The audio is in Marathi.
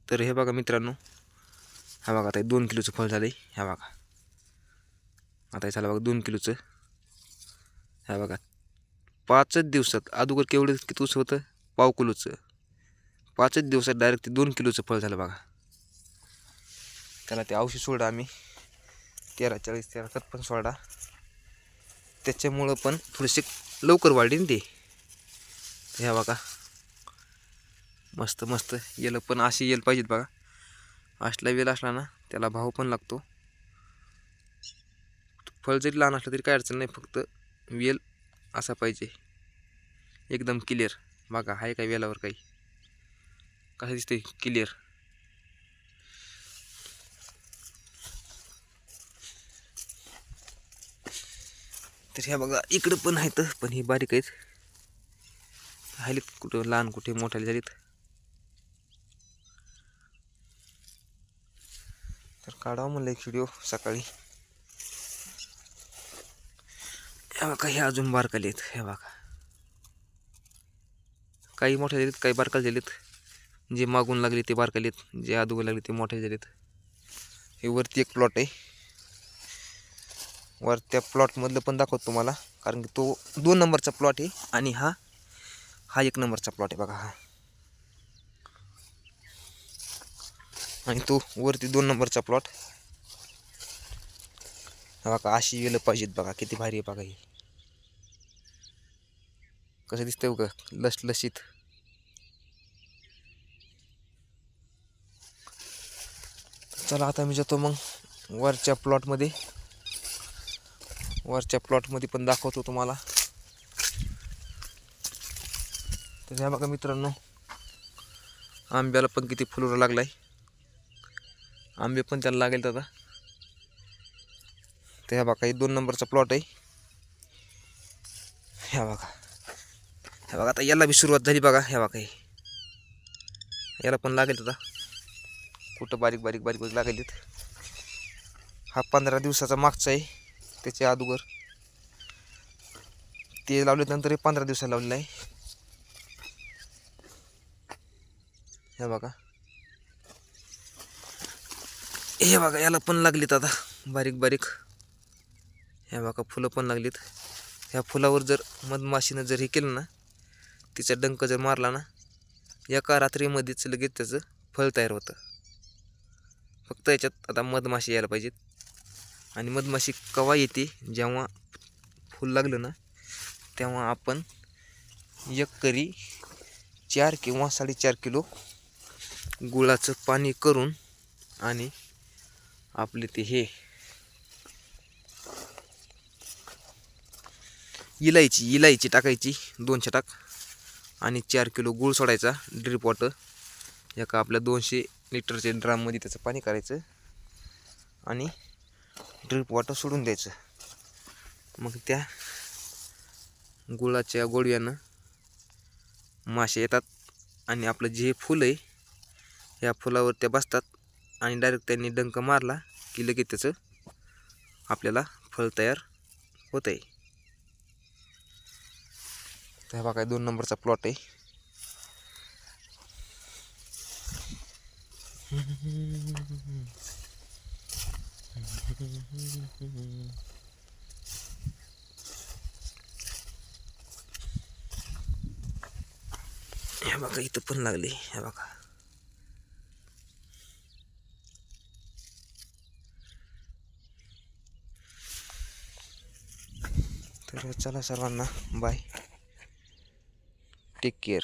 तर हे बघा मित्रांनो, हा बघा आता 2 किलोचं फळ झालंय. ह्या बघा आता हे झालं बघा 2 किलोचं. ह्या बघा 5च दिवसात, अगोदर केवढं किती होतं, पाव किलोचं. 5च दिवसात डायरेक्ट ते 2 किलोचं फळ झालं बघा. त्याला ते औषध सोडा आम्ही 13-40-13 पण सोडा, त्याच्यामुळं पण थोडेसे लवकर वाढीन ते. ह्या बघा मस्त मस्त येलं, पण अशी येल पाहिजेत बघा. असला वेल असला ना त्याला भाव पण लागतो. फळ जरी लहान असलं तरी काय अडचण नाही, फक्त वेल असा पाहिजे एकदम क्लिअर. बघा आहे काय वेलावर काही, कसं दिसतंय क्लिअर. तर ह्या बघा इकडं पण आहेत, पण ही बारीक आहेत. राहिलीत कुठं लहान, कुठे मोठाले झालीत. तर काढावं म्हणलं एक व्हिडिओ सकाळी. हे बघा हे अजून बारकाले आहेत. हे बघा काही मोठे झालेत, काही बारकाले झालेत. जे मागून लागले ते बारकाले आहेत, जे अगोदर लागले ते मोठे झालेत. हे वरती एक प्लॉट आहे, वर त्या प्लॉटमधलं पण दाखवतो तुम्हाला, कारण की तो 2 नंबरचा प्लॉट आहे आणि हा 1 नंबरचा प्लॉट आहे बघा. हा आणि तो वरती 2 नंबरचा प्लॉट. बघा अशी वेलं पाहिजेत बघा, किती भारी आहे बघा. ही कसं दिसतंय बघा लसलशीत. चला आता मी जातो मग वरच्या प्लॉटमध्ये पण दाखवतो तुम्हाला. तर ह्या बघा मित्रांनो, आंब्याला पण किती फुलोरा लागलाय. आंबे पण त्याला लागेल आता. तर ह्या बघा 2 नंबरचा प्लॉट आहे. ह्या बघा आता याला बी सुरुवात झाली बघा. ह्या बघा याला पण लागेल आता, कुठं बारीक बारीक बारीक बारीक लागेल. हा 15 दिवसाचा मागचा आहे, त्याच्या अगोदर ते लावले, नंतर 15 दिवसाला लावलेलं आहे. हे बघा याला पण लागलीत आता बारीक बारीक. हे बघा फुलं पण लागलीत. ह्या फुलावर जर मधमाशीनं जर हे केलं ना, तिचा डंक जर मारला ना, एका रात्रीमध्येच लगेच त्याचं फळ तयार होतं. फक्त याच्यात आता मधमाशी यायला पाहिजेत. आणि मधमाशी केव्हा येते, जेव्हा फुल लागलं ना तेव्हा आपण एकरी 4 किंवा 4.5 किलो गुळाचं पाणी करून आणि आपले ते हे इलायची टाकायची 2 छटाक, आणि 4 किलो गूळ सोडायचा ड्रीप वॉटर. एका आपल्या 200 लिटरच्या ड्राममध्ये त्याचं पाणी करायचं आणि ड्रीप वॉटर सोडून द्यायचं. मग त्या गुळाच्या गोडव्यानं मासे येतात आणि आपलं जे फुल आहे ह्या फुलावर त्या बसतात आणि डायरेक्ट त्यांनी डंक मारला की लगेच त्याचं आपल्याला फळ तयार होत आहे. तर बघा 2 नंबरचा प्लॉट आहे. हे बघा इथं पण लागले. हे बघा तर चला सर्वांना बाय, टेक केअर.